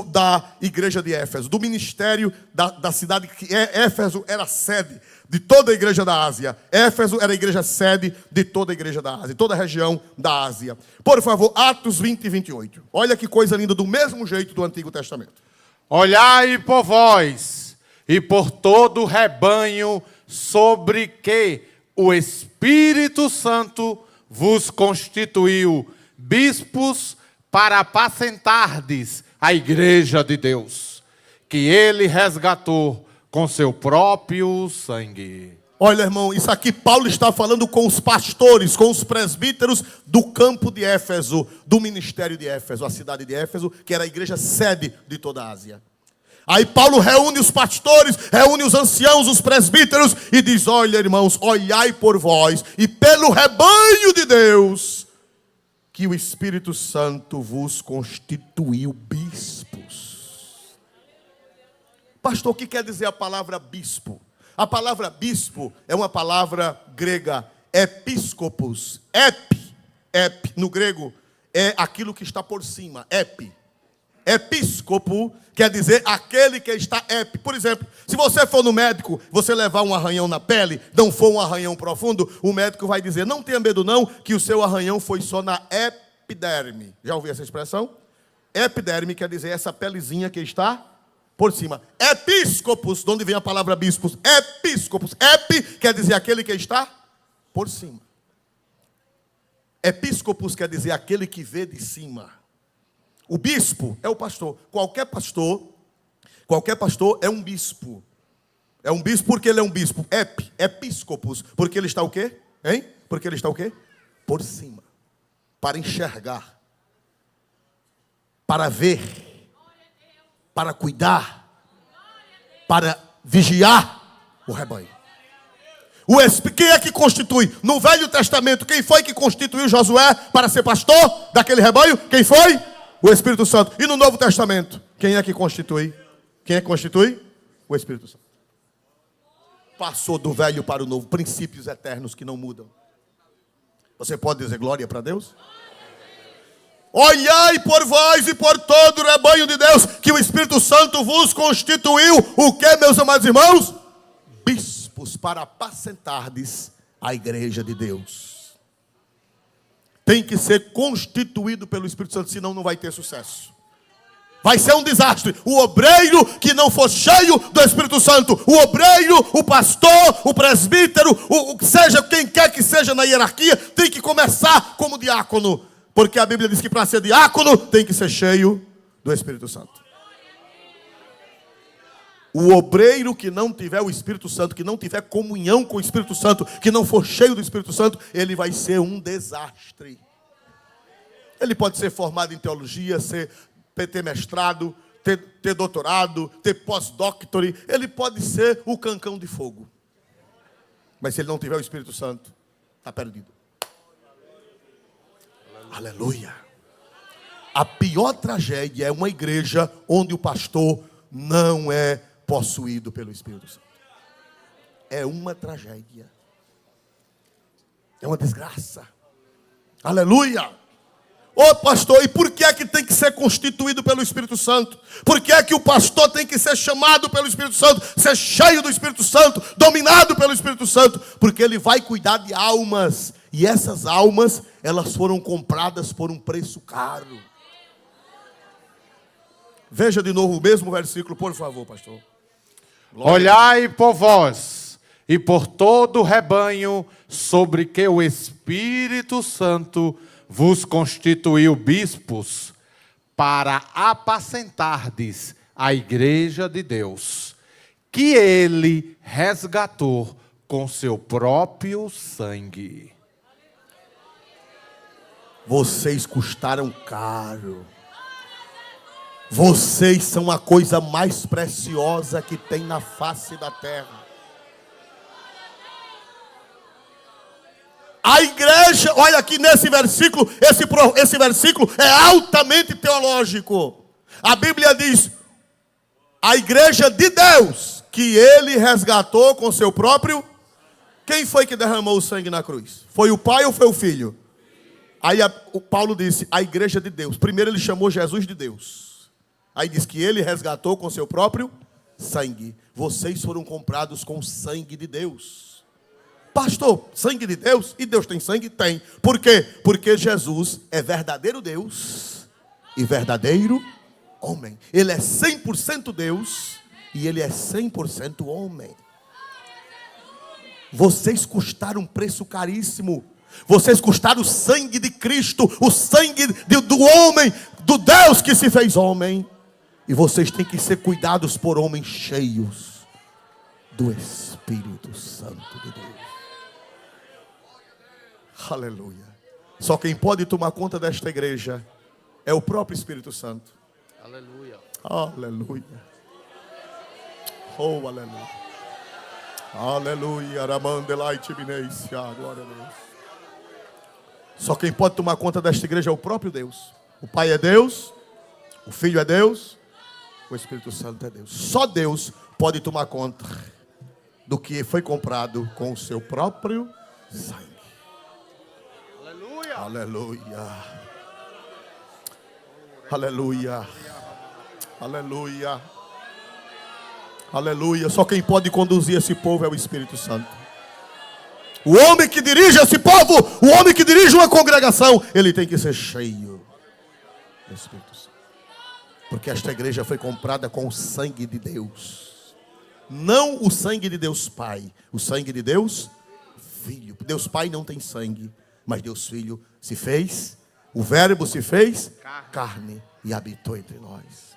da igreja de Éfeso, do ministério da cidade, que Éfeso era sede de toda a igreja da Ásia. Éfeso era a igreja sede de toda a igreja da Ásia, toda a região da Ásia. Por favor, Atos 20 e 28. Olha que coisa linda, do mesmo jeito do Antigo Testamento. Olhai por vós e por todo o rebanho sobre que o Espírito Santo vos constituiu bispos para apacentardes a igreja de Deus, que ele resgatou com seu próprio sangue. Olha, irmão, isso aqui Paulo está falando com os pastores, com os presbíteros do campo de Éfeso, do ministério de Éfeso, a cidade de Éfeso, que era a igreja sede de toda a Ásia. Aí Paulo reúne os pastores, reúne os anciãos, os presbíteros e diz, olha, irmãos, olhai por vós e pelo rebanho de Deus, que o Espírito Santo vos constituiu bispos. Pastor, o que quer dizer a palavra bispo? A palavra bispo é uma palavra grega, episcopos. Ep, no grego, é aquilo que está por cima, Episcopo quer dizer aquele que está Por exemplo, se você for no médico, você levar um arranhão na pele, não for um arranhão profundo, o médico vai dizer, não tenha medo não, que o seu arranhão foi só na epiderme. Já ouviu essa expressão? Epiderme quer dizer essa pelezinha que está por cima. Episcopos, de onde vem a palavra bispos? Episcopos. Quer dizer aquele que está por cima. Episcopos quer dizer aquele que vê de cima. O bispo é o pastor. Qualquer pastor é um bispo. É um bispo porque ele é um bispo. Episcopos, porque ele está o quê? Hein? Porque ele está o quê? Por cima. Para enxergar. Para ver. Para cuidar. Para vigiar o rebanho. Quem é que constitui? No Velho Testamento, quem foi que constituiu Josué para ser pastor daquele rebanho? Quem foi? O Espírito Santo. E no Novo Testamento, quem é que constitui? Quem é que constitui? O Espírito Santo. Passou do velho para o novo. Princípios eternos que não mudam. Você pode dizer glória para Deus? Olhai por vós e por todo o rebanho de Deus, que o Espírito Santo vos constituiu. O que, meus amados irmãos? Bispos para apacentardes a igreja de Deus. Tem que ser constituído pelo Espírito Santo, senão não vai ter sucesso. Vai ser um desastre. O obreiro que não for cheio do Espírito Santo, o obreiro, o pastor, o presbítero, seja quem quer que seja na hierarquia, tem que começar como diácono. Porque a Bíblia diz que para ser diácono tem que ser cheio do Espírito Santo. O obreiro que não tiver o Espírito Santo, que não tiver comunhão com o Espírito Santo, que não for cheio do Espírito Santo, ele vai ser um desastre. Ele pode ser formado em teologia, ter mestrado, ter doutorado, ter pós-doctorate. Ele pode ser o cancão de fogo. Mas se ele não tiver o Espírito Santo, está perdido. Aleluia. A pior tragédia é uma igreja onde o pastor não é possuído pelo Espírito Santo. É uma tragédia. É uma desgraça. Aleluia. Ô pastor, e por que é que tem que ser constituído pelo Espírito Santo? Por que é que o pastor tem que ser chamado pelo Espírito Santo, ser cheio do Espírito Santo, dominado pelo Espírito Santo? Porque ele vai cuidar de almas. E essas almas, elas foram compradas por um preço caro. Veja de novo o mesmo versículo, por favor, pastor. Glória. Olhai por vós e por todo o rebanho sobre que o Espírito Santo vos constituiu bispos, para apacentardes a igreja de Deus, que ele resgatou com seu próprio sangue. Vocês custaram caro. Vocês são a coisa mais preciosa que tem na face da terra. A igreja, olha aqui nesse versículo, esse versículo é altamente teológico. A Bíblia diz, a igreja de Deus, que ele resgatou com seu próprio... Quem foi que derramou o sangue na cruz? Foi o pai ou foi o filho? Aí o Paulo disse, a igreja de Deus. Primeiro ele chamou Jesus de Deus. Aí diz que ele resgatou com seu próprio sangue. Vocês foram comprados com o sangue de Deus. Pastor, sangue de Deus? E Deus tem sangue? Tem. Por quê? Porque Jesus é verdadeiro Deus e verdadeiro homem. Ele é 100% Deus e ele é 100% homem. Vocês custaram um preço caríssimo. Vocês custaram o sangue de Cristo, o sangue do homem, do Deus que se fez homem. E vocês têm que ser cuidados por homens cheios do Espírito Santo de Deus. Aleluia. Só quem pode tomar conta desta igreja é o próprio Espírito Santo. Aleluia. Aleluia. Oh, aleluia. Aleluia. Glória a Deus. Só quem pode tomar conta desta igreja é o próprio Deus. O Pai é Deus, o Filho é Deus, o Espírito Santo é Deus. Só Deus pode tomar conta do que foi comprado com o seu próprio sangue. Aleluia. Aleluia. Aleluia. Aleluia. Aleluia. Só quem pode conduzir esse povo é o Espírito Santo. O homem que dirige esse povo, o homem que dirige uma congregação, ele tem que ser cheio do Espírito Santo. Porque esta igreja foi comprada com o sangue de Deus. Não o sangue de Deus Pai, o sangue de Deus Filho. Deus Pai não tem sangue, mas Deus Filho se fez, o Verbo se fez carne e habitou entre nós.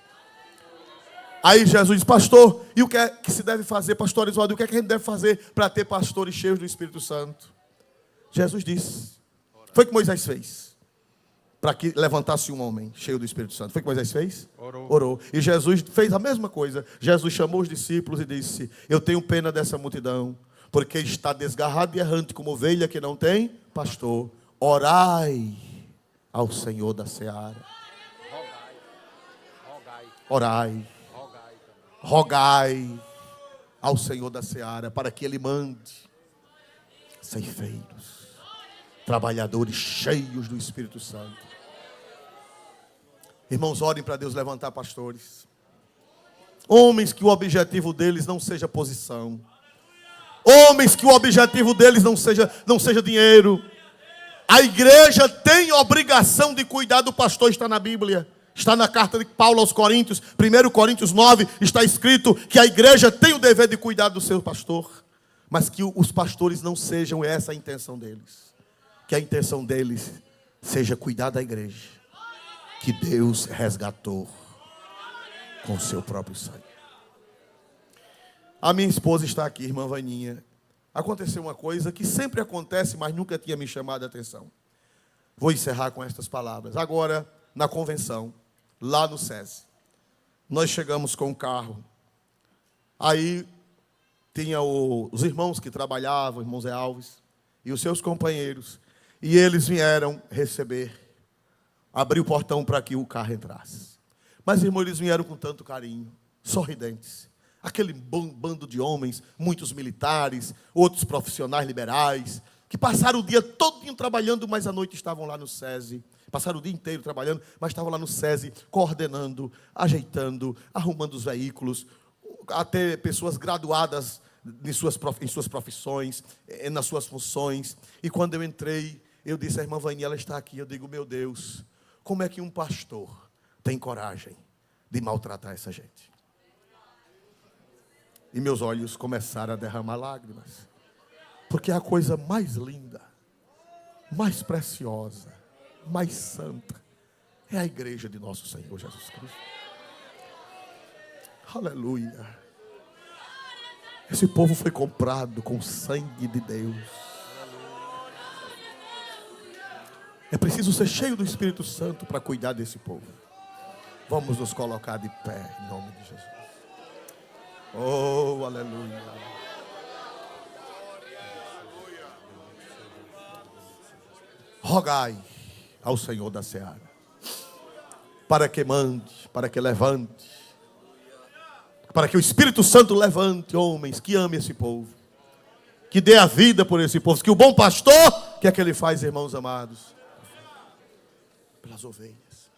Aí Jesus diz, pastor, e o que é que se deve fazer, pastor Oswaldo, o que é que a gente deve fazer para ter pastores cheios do Espírito Santo? Jesus disse, foi o que Moisés fez, para que levantasse um homem cheio do Espírito Santo. Foi o que Moisés fez? Orou. E Jesus fez a mesma coisa. Jesus chamou os discípulos e disse, eu tenho pena dessa multidão, porque está desgarrado e errante como ovelha que não tem pastor. Orai ao Senhor da seara. Rogai ao Senhor da seara para que Ele mande ceifeiros, trabalhadores cheios do Espírito Santo. Irmãos, orem para Deus levantar pastores. Homens que o objetivo deles não seja posição. Homens que o objetivo deles não seja dinheiro. A igreja tem obrigação de cuidar do pastor, está na Bíblia. Está na carta de Paulo aos Coríntios, 1 Coríntios 9, está escrito que a igreja tem o dever de cuidar do seu pastor. Mas que os pastores não sejam essa a intenção deles. Que a intenção deles seja cuidar da igreja que Deus resgatou com o seu próprio sangue. A minha esposa está aqui, irmã Vaninha. Aconteceu uma coisa que sempre acontece, mas nunca tinha me chamado a atenção. Vou encerrar com estas palavras. Agora, na convenção, lá no SESI, nós chegamos com o carro. Aí tinha os irmãos que trabalhavam, irmão Zé Alves, e os seus companheiros. E eles vieram receber, abrir o portão para que o carro entrasse. Mas, irmãos, eles vieram com tanto carinho, sorridentes. Aquele bando de homens, muitos militares, outros profissionais liberais, que passaram o dia todo trabalhando, mas à noite estavam lá no SESI. Passaram o dia inteiro trabalhando, mas estavam lá no SESI, coordenando, ajeitando, arrumando os veículos, até pessoas graduadas em suas profissões, nas suas funções. E quando eu entrei, eu disse, a irmã Vânia, ela está aqui. Eu digo, meu Deus, como é que um pastor tem coragem de maltratar essa gente? E meus olhos começaram a derramar lágrimas. Porque a coisa mais linda, mais preciosa, mais santa, é a igreja de nosso Senhor Jesus Cristo. Aleluia. Esse povo foi comprado com o sangue de Deus. É preciso ser cheio do Espírito Santo para cuidar desse povo. Vamos nos colocar de pé em nome de Jesus. Oh, aleluia. Rogai ao Senhor da seara, para que mande, para que levante, para que o Espírito Santo levante homens que amem esse povo, que dê a vida por esse povo, que o bom pastor, que é que ele faz, irmãos amados? Pelas ovelhas.